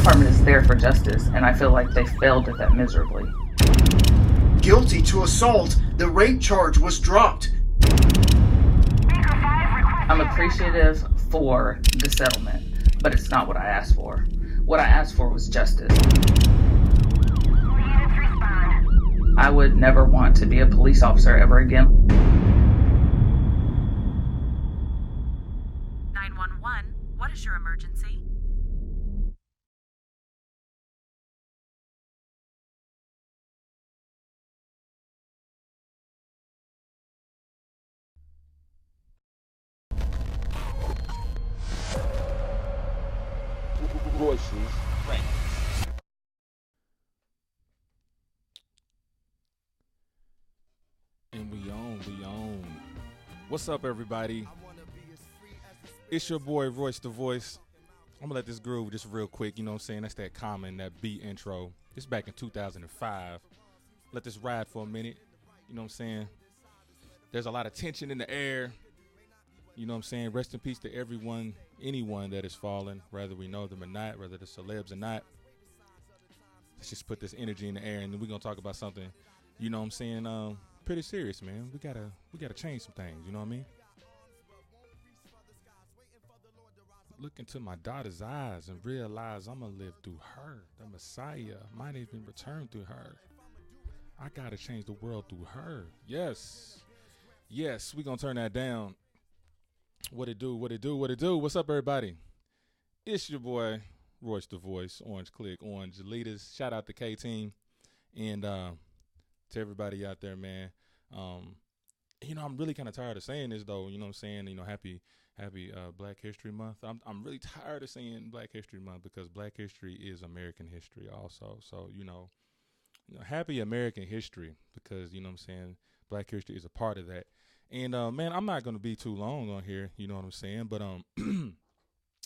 department is there for justice, and I feel like they failed at that miserably. Guilty to assault, the rape charge was dropped. I'm appreciative for the settlement, but it's not what I asked for. What I asked for was justice. I would never want to be a police officer ever again. 911, what is your emergency? Voices. Right. And we on. What's up, everybody? It's your boy, Royce the Voice. I'm gonna let this groove just real quick, you know what I'm saying? That's that common, that beat intro. This back in 2005. Let this ride for a minute, you know what I'm saying? There's a lot of tension in the air. You know what I'm saying? Rest in peace to everyone, anyone that has fallen, whether we know them or not, whether they're celebs or not. Let's just put this energy in the air, and then we're gonna talk about something, you know what I'm saying, pretty serious, man. We gotta change some things, you know what I mean? Look into my daughter's eyes and realize I'm gonna live through her. The Messiah might even return through her. I gotta change the world through her. Yes, we gonna turn that down. What it do? What's up, everybody? It's your boy, Royce the Voice, Orange Click, Orange Leaders. Shout out to K-Team and to everybody out there, man. You know, I'm really kind of tired of saying this, though. You know what I'm saying? You know, happy Black History Month. I'm really tired of saying Black History Month because Black history is American history also. So, you know, happy American history because, you know what I'm saying, Black history is a part of that. And, man, I'm not going to be too long on here, you know what I'm saying? But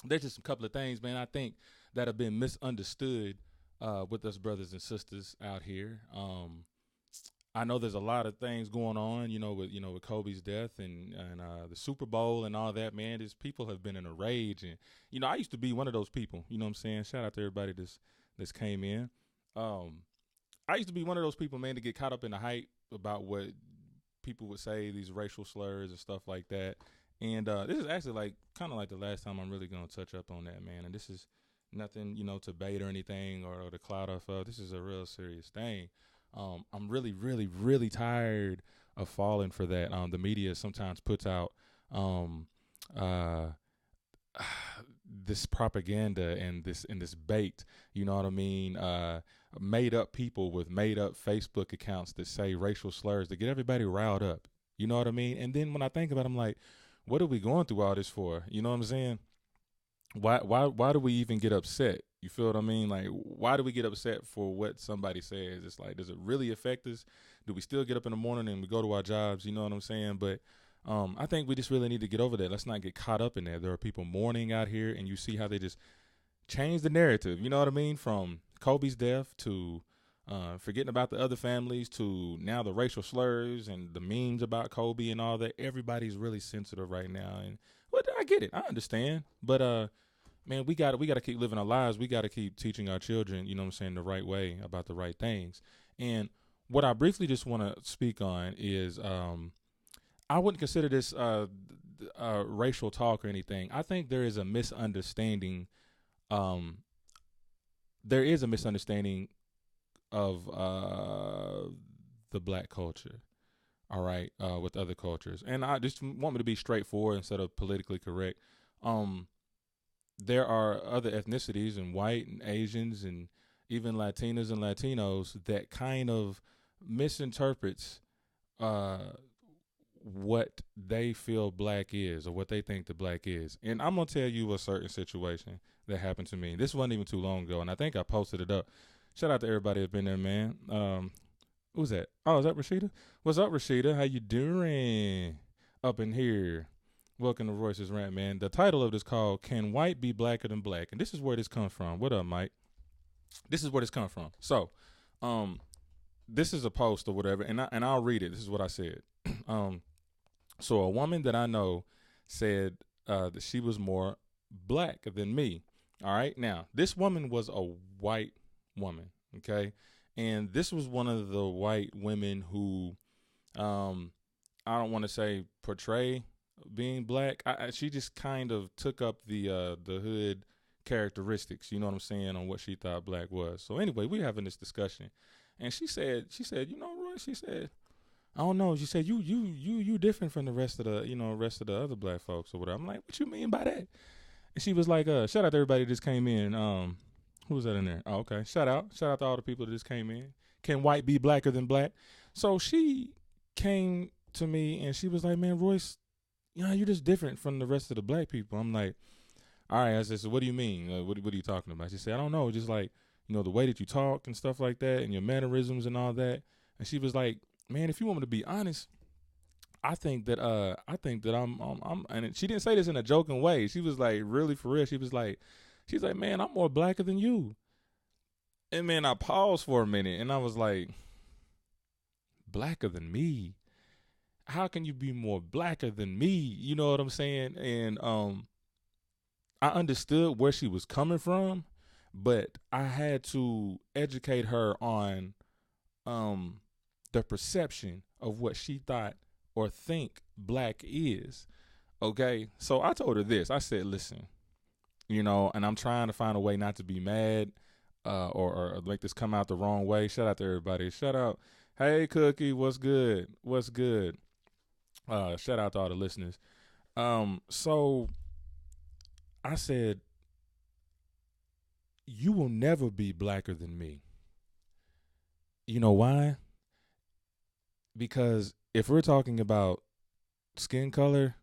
there's just a couple of things, man, I think that have been misunderstood with us brothers and sisters out here. I know there's a lot of things going on, with Kobe's death and the Super Bowl and all that, man. These people have been in a rage. And, you know, I used to be one of those people, you know what I'm saying? Shout out to everybody that's came in. I used to be one of those people, man, to get caught up in the hype about what people would say, these racial slurs and stuff like that. And this is actually kind of like the last time I'm really going to touch up on that, man. And this is nothing, to bait or anything or to cloud off of. This is a real serious thing. I'm really, really, really tired of falling for that. The media sometimes puts out this propaganda and this bait, you know what I mean? Made up people with made up Facebook accounts that say racial slurs to get everybody riled up. You know what I mean? And then when I think about it, I'm like, what are we going through all this for? You know what I'm saying? Why do we even get upset? You feel what I mean? Like, why do we get upset for what somebody says? It's like, does it really affect us? Do we still get up in the morning and we go to our jobs? You know what I'm saying? But I think we just really need to get over that. Let's not get caught up in that. There are people mourning out here, and you see how they just change the narrative. You know what I mean? From Kobe's death to forgetting about the other families to now the racial slurs and the memes about Kobe and all that. Everybody's really sensitive right now, and I get it. I understand, but man, we got to keep living our lives. We got to keep teaching our children, you know what I'm saying, the right way about the right things. And what I briefly just want to speak on is I wouldn't consider this racial talk or anything. I think there is a misunderstanding. There is a misunderstanding of the black culture, all right, with other cultures. And I just want me to be straightforward instead of politically correct. There are other ethnicities and white and Asians and even Latinas and Latinos that kind of misinterprets what they feel black is or what they think the black is. And I'm going to tell you a certain situation that happened to me. This wasn't even too long ago, and I think I posted it up. Shout out to everybody that's been there, man. Who's that? Oh, is that Rashida? What's up, Rashida? How you doing up in here? Welcome to Royce's Rant, man. The title of this called, Can White Be Blacker Than Black? And this is where this comes from. What up, Mike? This is where this comes from. So, this is a post or whatever, and I'll read it. This is what I said. So a woman that I know said that she was more black than me. All right. Now, this woman was a white woman. Okay. And this was one of the white women who, I don't want to say portray being black. She just kind of took up the hood characteristics, you know what I'm saying, on what she thought black was. So anyway, we having this discussion, and she said, you know, Roy, she said, I don't know. She said, you different from the rest of the other black folks or whatever. I'm like, what you mean by that? And she was like, shout out to everybody that just came in. Who was that in there? Oh, okay. Shout out to all the people that just came in. Can white be blacker than black? So she came to me and she was like, man, Royce, you're just different from the rest of the black people. I'm like, all right. I said, so what do you mean? What are you talking about? She said, I don't know. Just like, the way that you talk and stuff like that and your mannerisms and all that. And she was like, man, if you want me to be honest, I think that I'm and she didn't say this in a joking way. She was like, really for real. She's like, man, I'm more blacker than you. And man, I paused for a minute and I was like, blacker than me? How can you be more blacker than me? You know what I'm saying? And I understood where she was coming from, but I had to educate her on the perception of what she thought or think black is. Okay? So I told her this. I said, listen, and I'm trying to find a way not to be mad or make this come out the wrong way. Shout out to everybody. Shout out. Hey, Cookie, what's good? What's good? Shout out to all the listeners. So I said, you will never be blacker than me. You know why? Because if we're talking about skin color,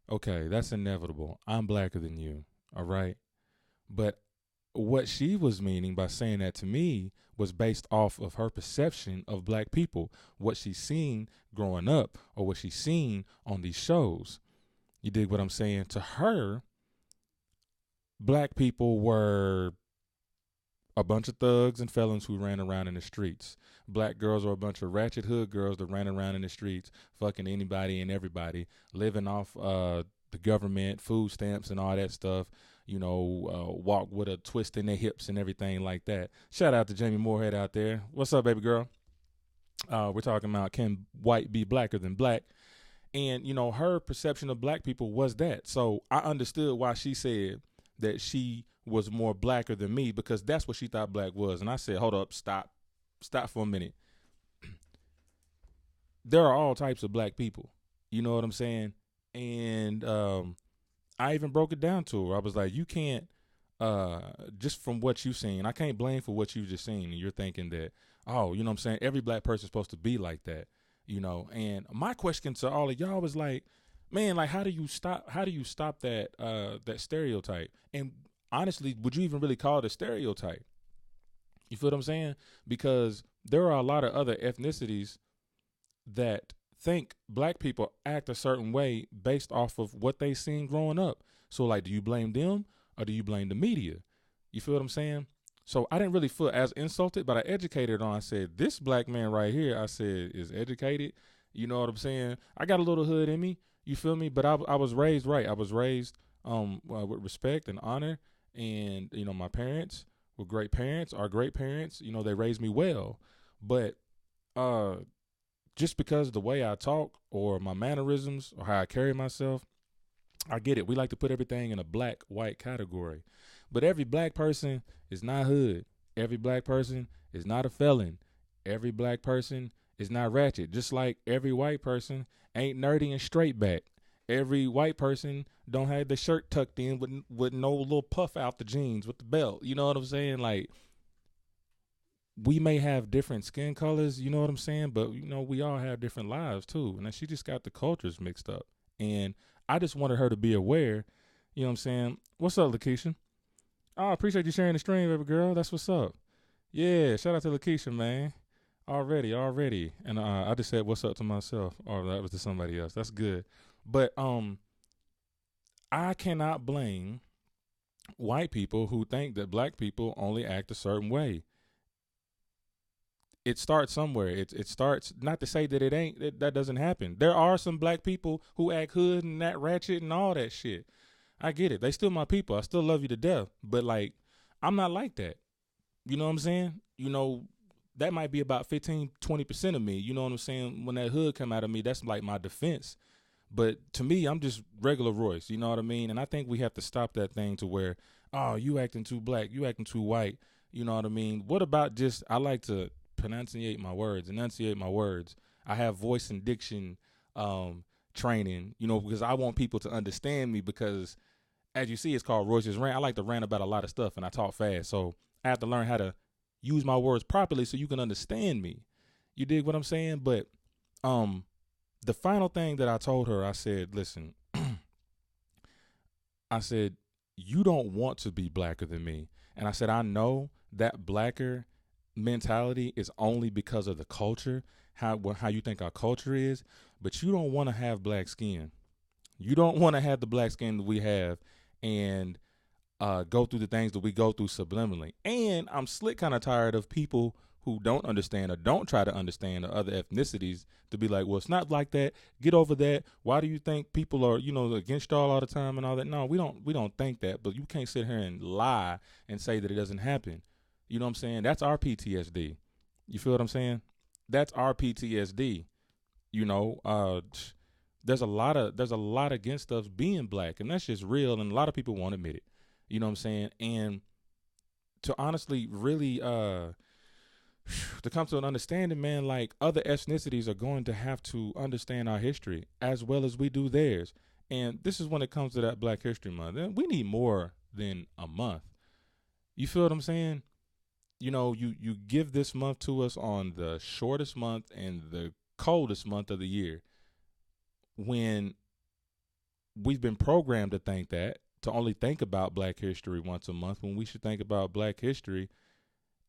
okay, that's inevitable. I'm blacker than you, all right? But what she was meaning by saying that to me was based off of her perception of black people, what she's seen growing up or what she's seen on these shows. You dig what I'm saying? To her, black people were a bunch of thugs and felons who ran around in the streets. Black girls were a bunch of ratchet hood girls that ran around in the streets, fucking anybody and everybody, living off the government, food stamps and all that stuff. Walk with a twist in their hips and everything like that. Shout out to Jamie Moorhead out there. What's up, baby girl? We're talking about, can white be blacker than black? And, her perception of black people was that. So I understood why she said that she was more blacker than me, because that's what she thought black was. And I said, hold up, stop for a minute. There are all types of black people. You know what I'm saying? And I even broke it down to her. I was like, you can't, just from what you've seen, I can't blame for what you've just seen. And you're thinking that, oh, you know what I'm saying? Every black person's supposed to be like that, And my question to all of y'all was like, man, like, how do you stop that, that stereotype? And honestly, would you even really call it a stereotype? You feel what I'm saying? Because there are a lot of other ethnicities that think black people act a certain way based off of what they seen growing up. So, like, do you blame them or do you blame the media? You feel what I'm saying? So I didn't really feel as insulted, but I educated on. I said, this black man right here, I said, is educated. You know what I'm saying? I got a little hood in me. You feel me? But I was raised right. I was raised with respect and honor. And, my parents were great parents, are great parents. They raised me well. But just because the way I talk or my mannerisms or how I carry myself, I get it. We like to put everything in a black-white category. But every black person is not hood. Every black person is not a felon. Every black person is not ratchet. Just like every white person ain't nerdy and straight back. Every white person don't have the shirt tucked in with no little puff out the jeans with the belt. You know what I'm saying? Like, we may have different skin colors, you know what I'm saying? But, we all have different lives too. And she just got the cultures mixed up. And I just wanted her to be aware, you know what I'm saying? What's up, Lakeisha? Oh, I appreciate you sharing the stream, baby girl. That's what's up. Yeah, shout out to Lakeisha, man. Already. And I just said what's up to myself. Or that was to somebody else. That's good. But I cannot blame white people who think that black people only act a certain way. It starts somewhere. It starts, not to say that that doesn't happen. There are some black people who act hood and that ratchet and all that shit. I get it. They still my people. I still love you to death. But like, I'm not like that. You know what I'm saying? You know, that might be about 15-20% of me. You know what I'm saying? When that hood come out of me, that's like my defense. But to me, I'm just regular Royce. You know what I mean? And I think we have to stop that thing to where, oh, you acting too black, you acting too white. You know what I mean? What about just, I like to enunciate my words. I have voice and diction training, you know, because I want people to understand me, because as you see, it's called Royce's Rant. I like to rant about a lot of stuff, and I talk fast. So I have to learn how to use my words properly so you can understand me. You dig what I'm saying? But the final thing that I told her, I said, listen, I said, you don't want to be blacker than me. And I said, I know that blacker mentality is only because of the culture, how you think our culture is, but you don't want to have black skin. You don't want to have the black skin that we have and go through the things that we go through subliminally. And I'm slick kind of tired of people who don't understand or don't try to understand the other ethnicities to be like, well, it's not like that. Get over that. Why do you think people are, you know, against y'all all the time and all that? No, we don't think that. But you can't sit here and lie and say that it doesn't happen. You know what I'm saying? That's our PTSD. You feel what I'm saying? That's our PTSD. You know, there's a lot against us being black, and that's just real, and a lot of people won't admit it. You know what I'm saying? And to honestly really to come to an understanding, man, like other ethnicities are going to have to understand our history as well as we do theirs. And this is when it comes to that Black History Month. And we need more than a month. You feel what I'm saying? You know, you give this month to us on the shortest month and the coldest month of the year, when we've been programmed to think that, to only think about Black history once a month, when we should think about Black history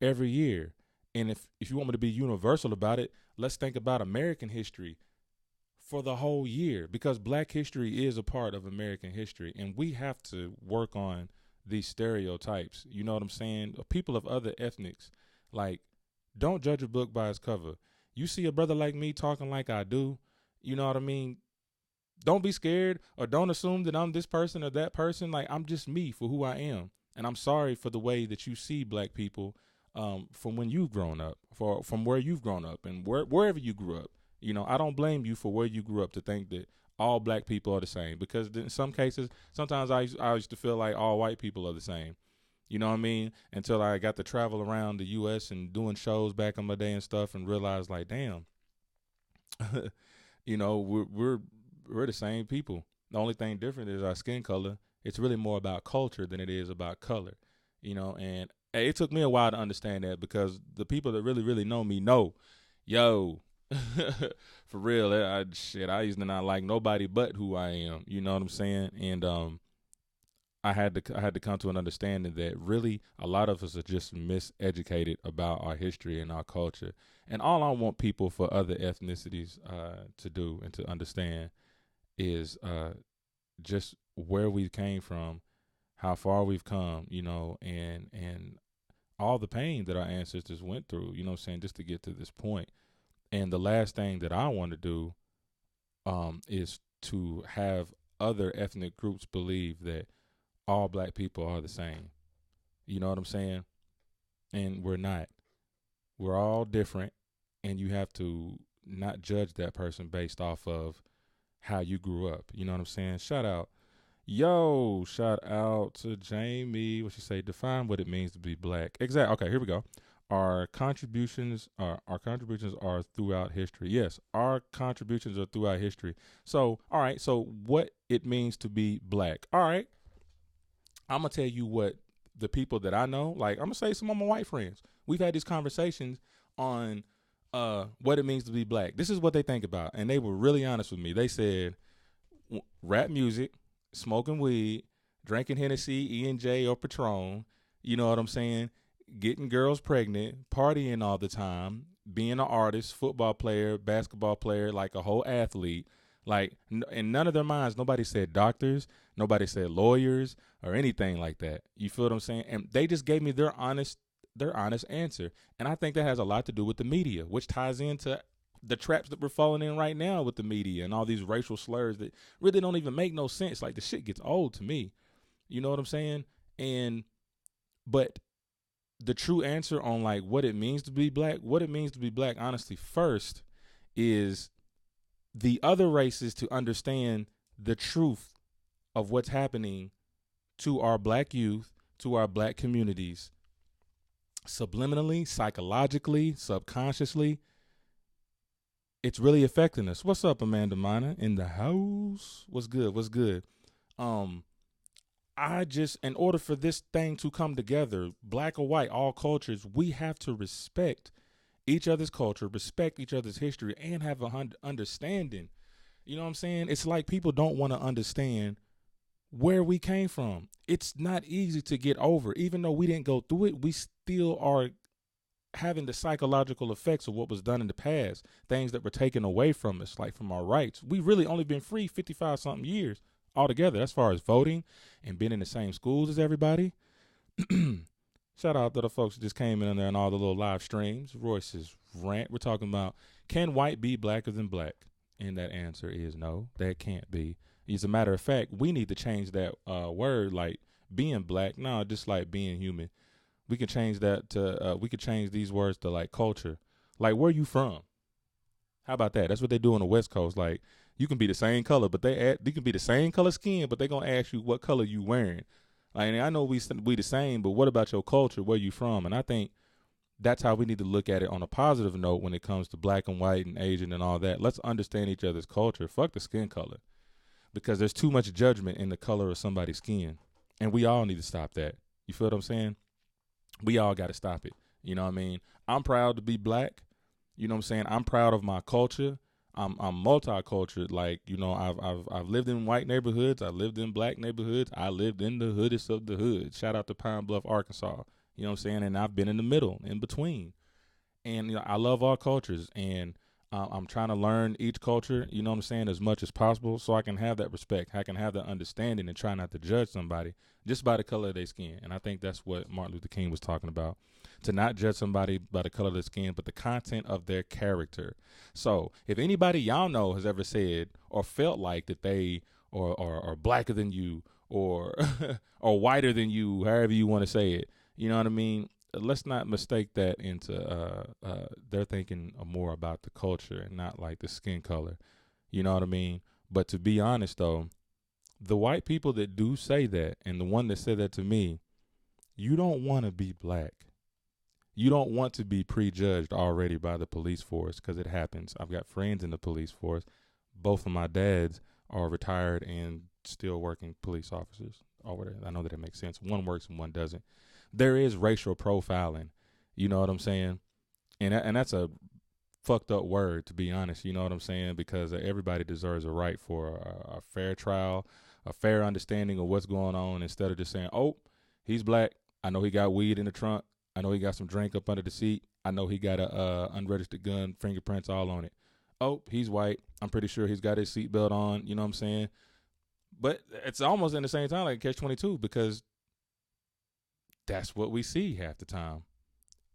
every year. And if you want me to be universal about it, let's think about American history for the whole year, because Black history is a part of American history, and we have to work on these stereotypes. You know what I'm saying? People of other ethnics, like, don't judge a book by its cover. You see a brother like me talking like I do, you know what I mean? Don't be scared, or don't assume that I'm this person or that person. Like, I'm just me for who I am. And I'm sorry for the way that you see Black people from when you've grown up, from where you've grown up, and wherever you grew up. You know, I don't blame you for where you grew up to think that all Black people are the same, because in some cases, sometimes I used to feel like all white people are the same. You know what I mean? Until I got to travel around the U.S. and doing shows back in my day and stuff, and realized, like, damn, you know, we're the same people. The only thing different is our skin color. It's really more about culture than it is about color, you know. And it took me a while to understand that, because the people that really, really know me know, yo, for real, I used to not like nobody but who I am. You know what I'm saying? And I had to come to an understanding that really a lot of us are just miseducated about our history and our culture. And all I want people for other ethnicities to do and to understand is just where we came from, how far we've come, you know, and all the pain that our ancestors went through, you know what I'm saying, just to get to this point. And the last thing that I want to do is to have other ethnic groups believe that all Black people are the same. You know what I'm saying? And we're not. We're all different, and you have to not judge that person based off of how you grew up. You know what I'm saying? Shout out to Jamie. What she say? Define what it means to be Black. Exactly. Okay, here we go. Our contributions are throughout history. Yes, our contributions are throughout history. So, all right. So, what it means to be Black? All right. I'm gonna tell you what the people that I know. Like, I'm gonna say some of my white friends. We've had these conversations on what it means to be Black. This is what they think about, and they were really honest with me. They said rap music, smoking weed, drinking Hennessy, E&J, or Patron. You know what I'm saying? Getting girls pregnant, partying all the time, being an artist, football player, basketball player, like a whole athlete. Like, in none of their minds, nobody said doctors, nobody said lawyers or anything like that. You feel what I'm saying? And they just gave me their honest answer. And I think that has a lot to do with the media, which ties into the traps that we're falling in right now with the media and all these racial slurs that really don't even make no sense. Like, the shit gets old to me. You know what I'm saying? But the true answer on like what it means to be black, honestly, first is the other races to understand the truth of what's happening to our black youth, to our black communities, subliminally, psychologically, subconsciously. It's really affecting us. What's up, Amanda Mina in the house? What's good? In order for this thing to come together, black or white, all cultures, we have to respect each other's culture, respect each other's history, and have a understanding. You know what I'm saying? It's like people don't want to understand where we came from. It's not easy to get over. Even though we didn't go through it, we still are having the psychological effects of what was done in the past, things that were taken away from us, like from our rights. We've really only been free 55 something years altogether, as far as voting and being in the same schools as everybody. Shout out to the folks that just came in there and all the little live streams. Royce's rant. We're talking about, can white be blacker than black? And that answer is no, that can't be. As a matter of fact, we need to change that word, like being black. No, just like being human. We can change that to, we could change these words to like culture. Like, where you from? How about that? That's what they do on the West Coast. Like, you can be the same color, but you can be the same color skin, but they're going to ask you what color you wearing. Like, I know we the same, but what about your culture? Where you from? And I think that's how we need to look at it on a positive note when it comes to black and white and Asian and all that. Let's understand each other's culture. Fuck the skin color. Because there's too much judgment in the color of somebody's skin. And we all need to stop that. You feel what I'm saying? We all got to stop it. You know what I mean? I'm proud to be black. You know what I'm saying? I'm proud of my culture. I'm multicultural. Like, you know, I've lived in white neighborhoods. I lived in black neighborhoods. I lived in the hoodest of the hood. Shout out to Pine Bluff, Arkansas. You know what I'm saying? And I've been in the middle, in between. And, you know, I love all cultures. And I'm trying to learn each culture, you know what I'm saying, as much as possible so I can have that respect. I can have that understanding and try not to judge somebody just by the color of their skin. And I think that's what Martin Luther King was talking about, to not judge somebody by the color of their skin, but the content of their character. So if anybody y'all know has ever said or felt like that they are blacker than you or or whiter than you, however you want to say it, you know what I mean? Let's not mistake that into they're thinking more about the culture and not like the skin color. You know what I mean? But to be honest, though, the white people that do say that, and the one that said that to me, you don't want to be black. You don't want to be prejudged already by the police force, because it happens. I've got friends in the police force. Both of my dads are retired and still working police officers. I know that it makes sense. One works and one doesn't. There is racial profiling, you know what I'm saying? And that's a fucked up word, to be honest, you know what I'm saying? Because everybody deserves a right for a fair trial, a fair understanding of what's going on, instead of just saying, oh, he's black. I know he got weed in the trunk. I know he got some drink up under the seat. I know he got a unregistered gun, fingerprints all on it. Oh, he's white. I'm pretty sure he's got his seatbelt on, you know what I'm saying? But it's almost in the same time like Catch-22, because that's what we see half the time.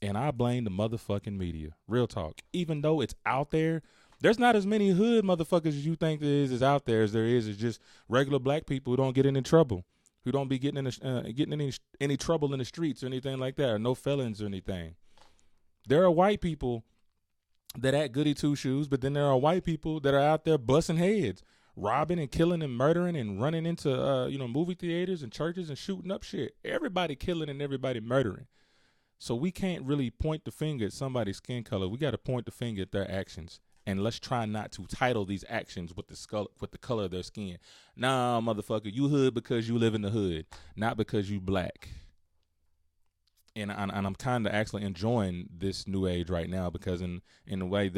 And I blame the motherfucking media. Real talk. Even though it's out there, there's not as many hood motherfuckers as you think there is out there as there is. It's just regular black people who don't get any trouble, who don't be getting any trouble in the streets or anything like that, or no felons or anything. There are white people that act goody two shoes, but then there are white people that are out there busting heads, robbing and killing and murdering and running into movie theaters and churches and shooting up shit. Everybody killing and everybody murdering. So we can't really point the finger at somebody's skin color. We got to point the finger at their actions. And let's try not to title these actions with the color of their skin. Nah, motherfucker, you hood because you live in the hood, not because you black. And I'm kind of actually enjoying this new age right now, because in a way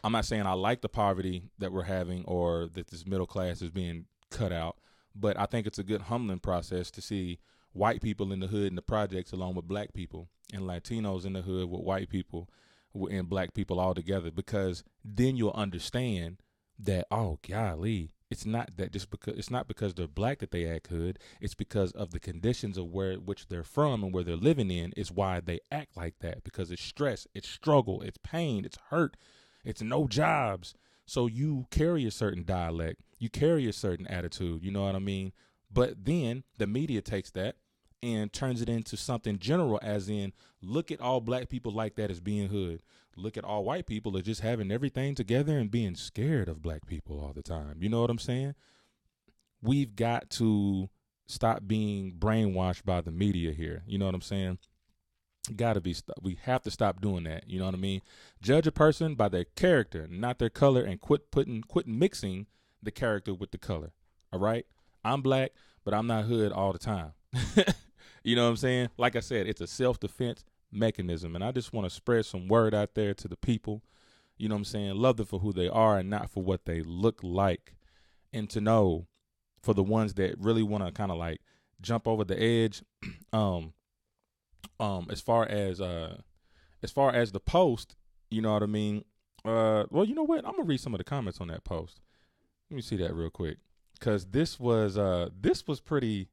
I'm not saying I like the poverty that we're having or that this middle class is being cut out, but I think it's a good humbling process to see white people in the hood and the projects along with black people, and Latinos in the hood with white people and black people all together, because then you'll understand that, oh, golly, it's not because they're black that they act hood. It's because of the conditions of which they're from and where they're living in is why they act like that, because it's stress, it's struggle, it's pain, it's hurt, it's no jobs. So you carry a certain dialect, you carry a certain attitude, you know what I mean? But then the media takes that and turns it into something general, as in, look at all black people like that as being hood. Look at all white people as just having everything together and being scared of black people all the time. You know what I'm saying? We've got to stop being brainwashed by the media here. You know what I'm saying? We have to stop doing that. You know what I mean? Judge a person by their character, not their color, and quit mixing the character with the color. All right? I'm black, but I'm not hood all the time. You know what I'm saying? Like I said, it's a self-defense mechanism, and I just want to spread some word out there to the people. You know what I'm saying? Love them for who they are and not for what they look like. And to know, for the ones that really want to kind of like jump over the edge, as far as the post, you know what I mean? Well, you know what? I'm gonna read some of the comments on that post. Let me see that real quick, cause this was pretty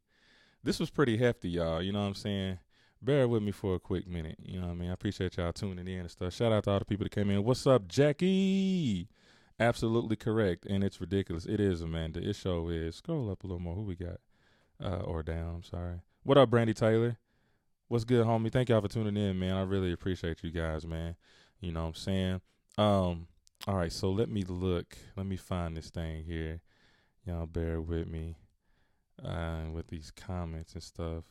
hefty, y'all. You know what I'm saying? Bear with me for a quick minute. You know what I mean? I appreciate y'all tuning in and stuff. Shout out to all the people that came in. What's up, Jackie? Absolutely correct, and it's ridiculous. It is, Amanda. It show is. Scroll up a little more. Who we got? Or down. I'm sorry. What up, Brandy Taylor? What's good, homie? Thank y'all for tuning in, man. I really appreciate you guys, man. You know what I'm saying? All right, so let me look. Let me find this thing here. Y'all bear with me with these comments and stuff.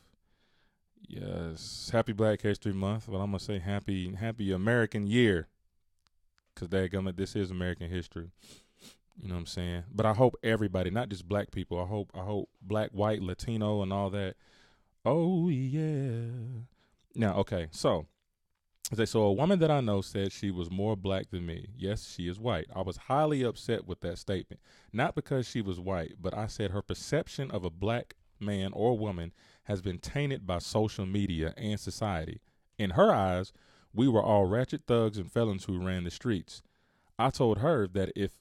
Yes. Happy Black History Month. Well, I'm going to say happy American year, because this is American history. You know what I'm saying? But I hope everybody, not just black people, I hope black, white, Latino, and all that. Oh, yeah. Now, okay, so a woman that I know said she was more black than me. Yes, she is white. I was highly upset with that statement. Not because she was white, but I said her perception of a black man or woman has been tainted by social media and society. In her eyes, we were all ratchet thugs and felons who ran the streets. I told her that if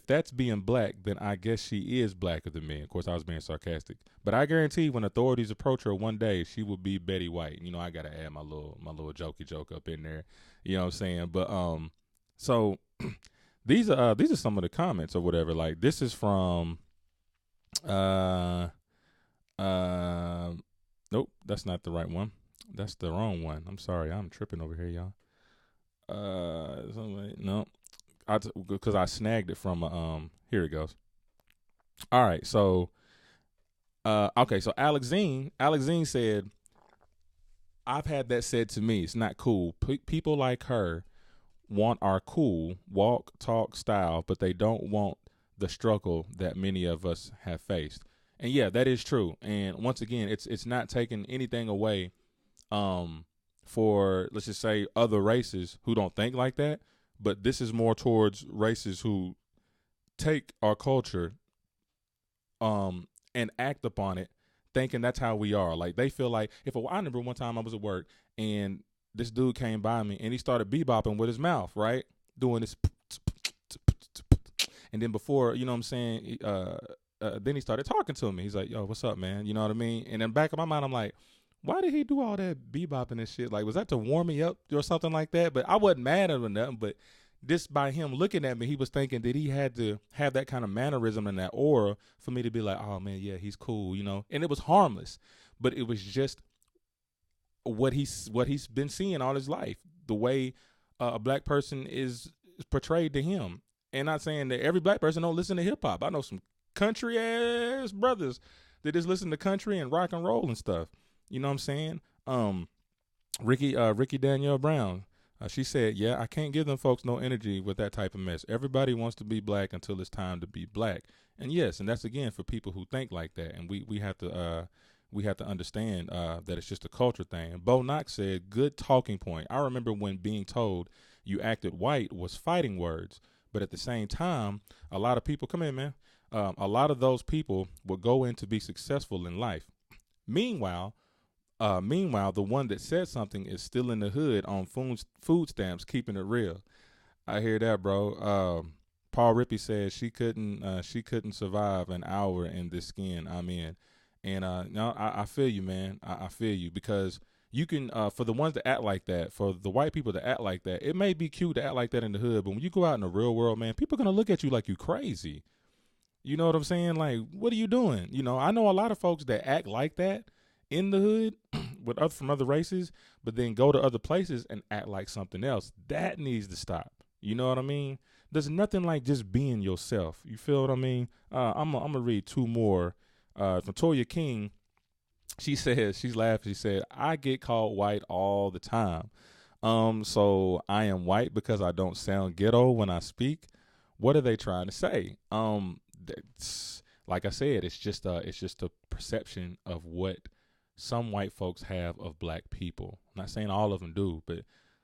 that's being black, then I guess she is blacker than me. Of course, I was being sarcastic. But I guarantee when authorities approach her one day, she will be Betty White. You know, I gotta add my little jokey joke up in there. You know what I'm saying? But so these are some of the comments or whatever. Like, this is from nope, that's not the right one. That's the wrong one. I'm sorry, I'm tripping over here, y'all. No. Because I snagged it from here it goes. All right, so okay, so Alexine said, I've had that said to me. It's not cool. People like her want our cool walk, talk, style, but they don't want the struggle that many of us have faced. And yeah, that is true. And once again, it's not taking anything away for, let's just say, other races who don't think like that. But this is more towards races who take our culture and act upon it, thinking that's how we are. Like, they feel like, I remember one time I was at work and this dude came by me and he started bebopping with his mouth, right? Doing this. And then before, you know what I'm saying, then he started talking to me. He's like, yo, what's up, man? You know what I mean? And in the back of my mind, I'm like, why did he do all that bebopping and shit? Like, was that to warm me up or something like that? But I wasn't mad at him or nothing. But just by him looking at me, he was thinking that he had to have that kind of mannerism and that aura for me to be like, oh, man, yeah, he's cool, you know? And it was harmless. But it was just what he's been seeing all his life, the way a black person is portrayed to him. And not saying that every black person don't listen to hip-hop. I know some country-ass brothers that just listen to country and rock and roll and stuff. You know what I'm saying? Ricky Danielle Brown, she said, yeah, I can't give them folks no energy with that type of mess. Everybody wants to be black until it's time to be black. And yes, and that's again for people who think like that. And we have to understand that it's just a culture thing. Bo Knox said, good talking point. I remember when being told you acted white was fighting words. But at the same time, a lot of people, come in, man. A lot of those people will go in to be successful in life. Meanwhile, the one that said something is still in the hood on food stamps, keeping it real. I hear that, bro. Paul Rippey said she couldn't survive an hour in this skin I'm in. And no, I feel you, man. I feel you, because you can, for the ones that act like that, for the white people that act like that, it may be cute to act like that in the hood, but when you go out in the real world, man, people are going to look at you like you crazy. You know what I'm saying? Like, what are you doing? You know, I know a lot of folks that act like that in the hood with other from other races, but then go to other places and act like something else. That needs to stop. You know what I mean? There's nothing like just being yourself. You feel what I mean? I'm gonna read two more. From Toya King, she says, she's laughing. She said, "I get called white all the time. So I am white because I don't sound ghetto when I speak. What are they trying to say? Like I said, it's just a perception of what some white folks have of black people. I'm not saying all of them do, but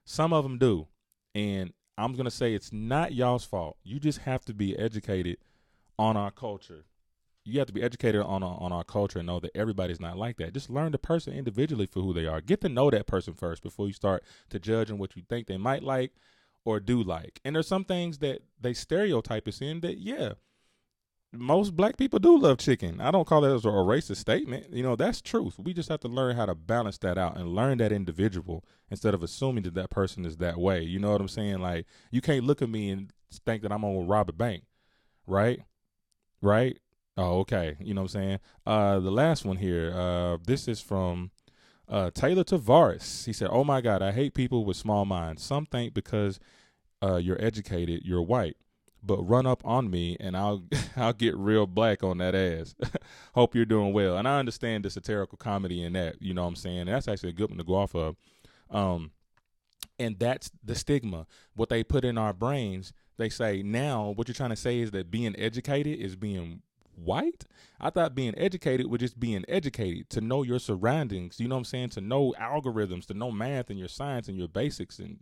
some of them do. And I'm gonna say it's not y'all's fault. You just have to be educated on our culture. You have to be educated on our culture and know that everybody's not like that. Just learn the person individually for who they are. Get to know that person first before you start to judge on what you think they might like or do like. And there's some things that they stereotype us in that, yeah, most black people do love chicken. I don't call that as a racist statement. You know, that's truth. We just have to learn how to balance that out and learn that individual instead of assuming that that person is that way. You know what I'm saying? Like, you can't look at me and think that I'm going to rob a bank, right? Right? Oh, okay. You know what I'm saying? The last one here, this is from Taylor Tavares. He said, "Oh my God, I hate people with small minds. Some think because you're educated, you're white. But run up on me and I'll I'll get real black on that ass. Hope you're doing well." And I understand the satirical comedy in that, you know what I'm saying? That's actually a good one to go off of. And that's the stigma. What they put in our brains, they say now what you're trying to say is that being educated is being white? I thought being educated was just being educated, to know your surroundings, you know what I'm saying? To know algorithms, to know math and your science and your basics and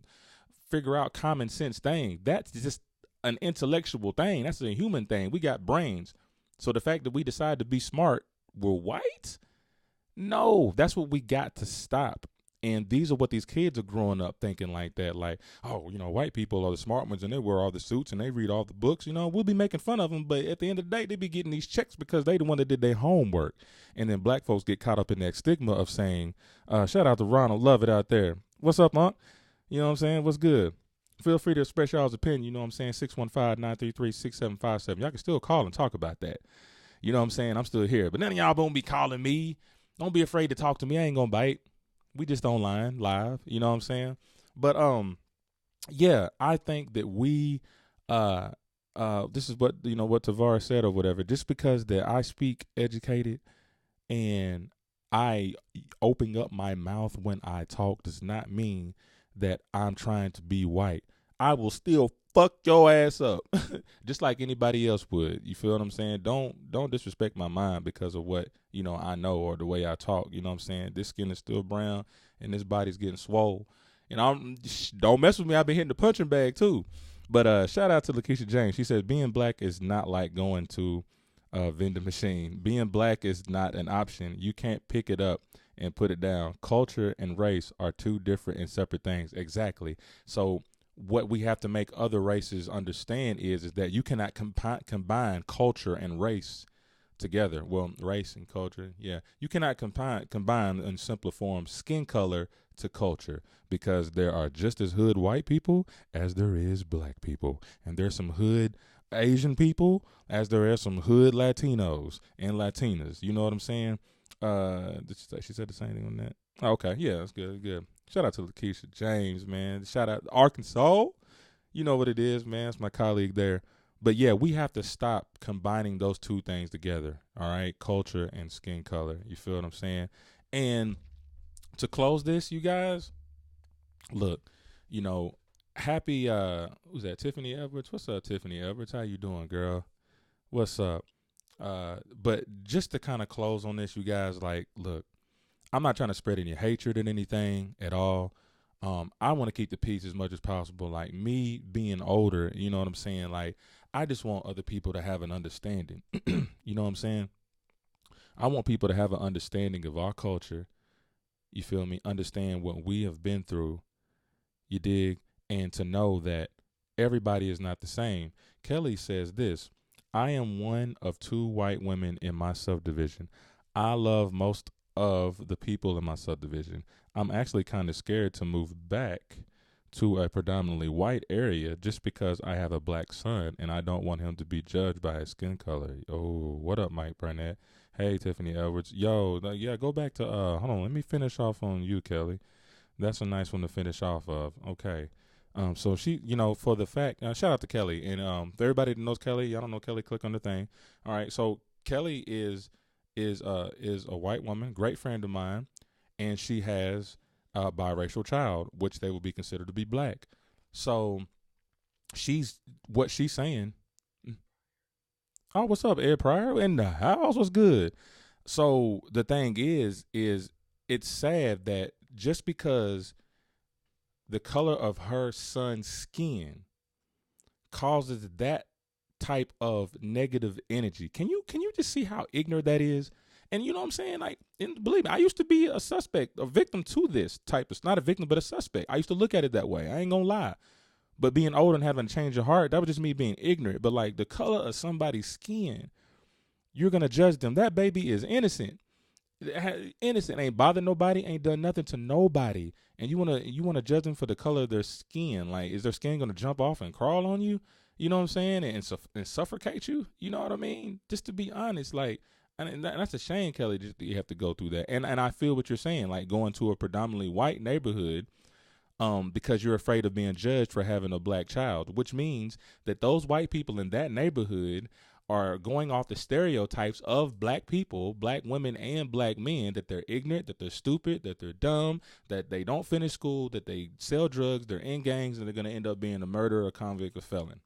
figure out common sense things. That's just an intellectual thing. That's a human thing. We got brains. So the fact that we decide to be smart, we're white? No, that's what we got to stop. And these are what these kids are growing up thinking like that. Like, oh, you know, white people are the smart ones and they wear all the suits and they read all the books. You know, we'll be making fun of them. But at the end of the day, they be getting these checks because they the one that did their homework. And then black folks get caught up in that stigma of saying, shout out to Ronald, love it out there. What's up, Unc? You know what I'm saying? What's good? Feel free to express y'all's opinion. You know what I'm saying? 615-933-6757. Y'all can still call and talk about that. You know what I'm saying? I'm still here. But none of y'all won't be calling me. Don't be afraid to talk to me. I ain't going to bite. We just online live, you know what I'm saying? But yeah, I think that we this is what, you know, what Tavares said or whatever. Just because that I speak educated and I open up my mouth when I talk does not mean that I'm trying to be white. I will still fuck your ass up just like anybody else would. You feel what I'm saying? Don't disrespect my mind because of what, you know, I know or the way I talk. You know what I'm saying? This skin is still brown and this body's getting swole. And don't mess with me. I've been hitting the punching bag too. But shout out to Lakeisha James. She said being black is not like going to a vending machine. Being black is not an option. You can't pick it up and put it down. Culture and race are two different and separate things. Exactly. So what we have to make other races understand is that you cannot combine culture and race together. Well, race and culture, yeah. You cannot combine in simpler form skin color to culture, because there are just as hood white people as there is black people. And there's some hood Asian people as there are some hood Latinos and Latinas. You know what I'm saying? She said the same thing on that. Oh, okay, yeah, that's good. Shout out to Lakeisha James, man. Shout out to Arkansas. You know what it is, man. It's my colleague there. But yeah, we have to stop combining those two things together. All right, culture and skin color. You feel what I'm saying? And to close this, you guys, look, you know, happy. Who's that? Tiffany Edwards. What's up, Tiffany Edwards? How you doing, girl? What's up? But just to kind of close on this, you guys, like, look, I'm not trying to spread any hatred and anything at all. I want to keep the peace as much as possible. Like, me being older, you know what I'm saying? Like, I just want other people to have an understanding. You know what I'm saying? I want people to have an understanding of our culture. You feel me? Understand what we have been through. You dig? And to know that everybody is not the same. Kelly says this: I am one of 2 white women in my subdivision. I love most of the people in my subdivision. I'm actually kind of scared to move back to a predominantly white area just because I have a black son and I don't want him to be judged by his skin color. Oh, what up, Mike Burnett? Hey, Tiffany Edwards. Yo, yeah, go back to, hold on, let me finish off on you, Kelly. That's a nice one to finish off of. Okay. So she, for the fact, shout out to Kelly. And for everybody that knows Kelly, y'all don't know Kelly, click on the thing. All right. So Kelly is a white woman, great friend of mine, and she has a biracial child, which they will be considered to be black. So what she's saying. Oh, what's up, Ed Pryor? In the house, what's good? So the thing is it's sad that just because the color of her son's skin causes that type of negative energy. Can you just see how ignorant that is? And you know what I'm saying? Like, and believe me, I used to be a suspect, a victim to this type of, not a victim, but a suspect. I used to look at it that way. I ain't gonna lie. But being old and having a change of heart, that was just me being ignorant. But like the color of somebody's skin, you're gonna judge them. That baby is innocent. Innocent, ain't bothered nobody, ain't done nothing to nobody, and you wanna judge them for the color of their skin. Like, is their skin gonna jump off and crawl on you? You know what I'm saying? And suffocate you? You know what I mean? Just to be honest, like, and that's a shame, Kelly, just you have to go through that. And I feel what you're saying, like going to a predominantly white neighborhood, because you're afraid of being judged for having a black child, which means that those white people in that neighborhood are going off the stereotypes of black people, black women and black men, that they're ignorant, that they're stupid, that they're dumb, that they don't finish school, that they sell drugs, they're in gangs, and they're going to end up being a murderer, a convict, a felon.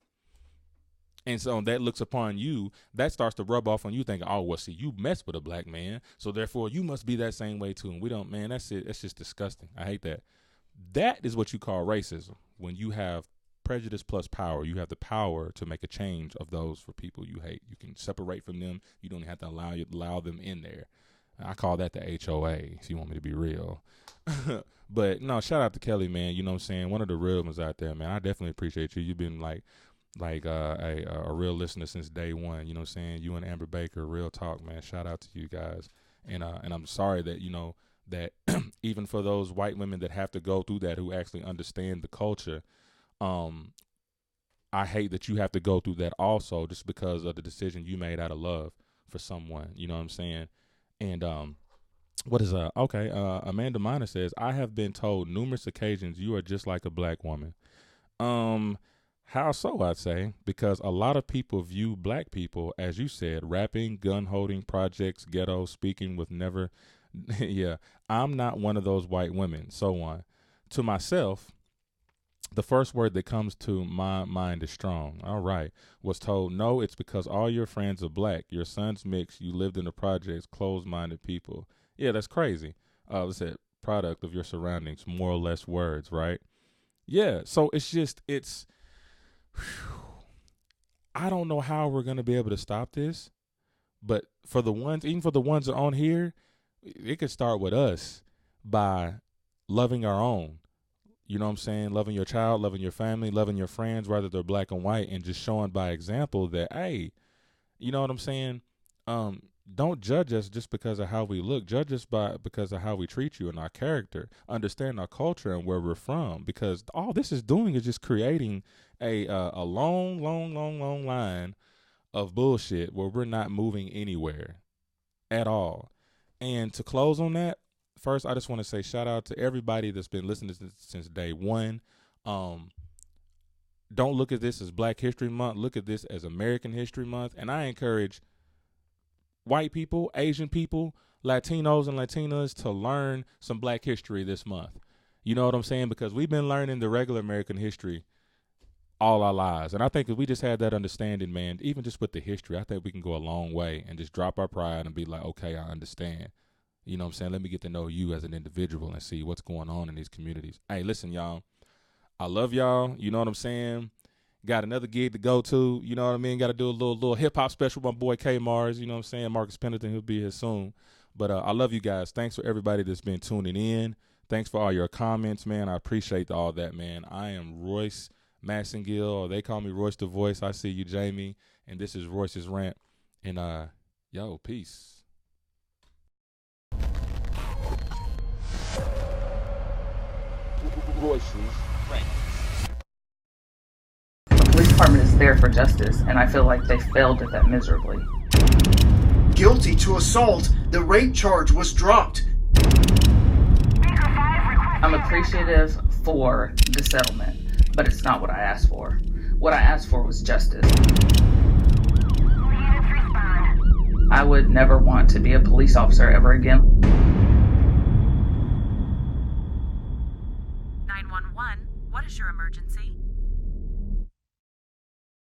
And so that looks upon you, that starts to rub off on you thinking, oh, well, see, you mess with a black man, so therefore you must be that same way too. And we don't, man, that's it. That's just disgusting. I hate that. That is what you call racism. When you have prejudice plus power, you have the power to make a change of those for people you hate. You can separate from them. You don't have to allow them in there. I call that the HOA, if you want me to be real. But no, shout out to Kelly, man. You know what I'm saying? One of the real ones out there, man. I definitely appreciate you. You've been like a real listener since day one. You know what I'm saying? You and Amber Baker, real talk, man. Shout out to you guys. And I'm sorry that, that even for those white women that have to go through that, who actually understand the culture, I hate that you have to go through that also, just because of the decision you made out of love for someone. You know what I'm saying? And Amanda Miner says, I have been told numerous occasions you are just like a black woman. How so, I'd say? Because a lot of people view black people, as you said, rapping, gun holding, projects, ghetto, speaking with never. Yeah, I'm not one of those white women, so on. To myself, the first word that comes to my mind is strong. All right. Was told, no, it's because all your friends are black. Your son's mixed. You lived in the projects, closed-minded people. Yeah, that's crazy. What's that? Product of your surroundings, more or less words, right? Yeah, so I don't know how we're going to be able to stop this, but even for the ones on here, it could start with us by loving our own. You know what I'm saying? Loving your child, loving your family, loving your friends, whether they're black and white, and just showing by example that, hey, you know what I'm saying? Don't judge us just because of how we look. Judge us because of how we treat you and our character. Understand our culture and where we're from, because all this is doing is just creating a long line of bullshit where we're not moving anywhere at all. And to close on that, first, I just want to say shout out to everybody that's been listening since day one. Don't look at this as Black History Month. Look at this as American History Month. And I encourage white people, Asian people, Latinos and Latinas to learn some Black history this month. You know what I'm saying? Because we've been learning the regular American history all our lives. And I think if we just had that understanding, man, even just with the history, I think we can go a long way and just drop our pride and be like, okay, I understand. You know what I'm saying? Let me get to know you as an individual and see what's going on in these communities. Hey, listen, y'all. I love y'all. You know what I'm saying? Got another gig to go to. You know what I mean? Got to do a little hip-hop special with my boy K Mars. You know what I'm saying? Marcus Pennington, he'll be here soon. But I love you guys. Thanks for everybody that's been tuning in. Thanks for all your comments, man. I appreciate all that, man. I am Royce Massengill, or they call me Royce the Voice. I see you, Jamie. And this is Royce's Rant. And, yo, peace. Royce's Rant. department is there for justice, and I feel like they failed at that miserably. Guilty to assault, the rape charge was dropped. I'm appreciative for the settlement, but it's not what I asked for. What I asked for was justice. I would never want to be a police officer ever again. 911, what is your emergency?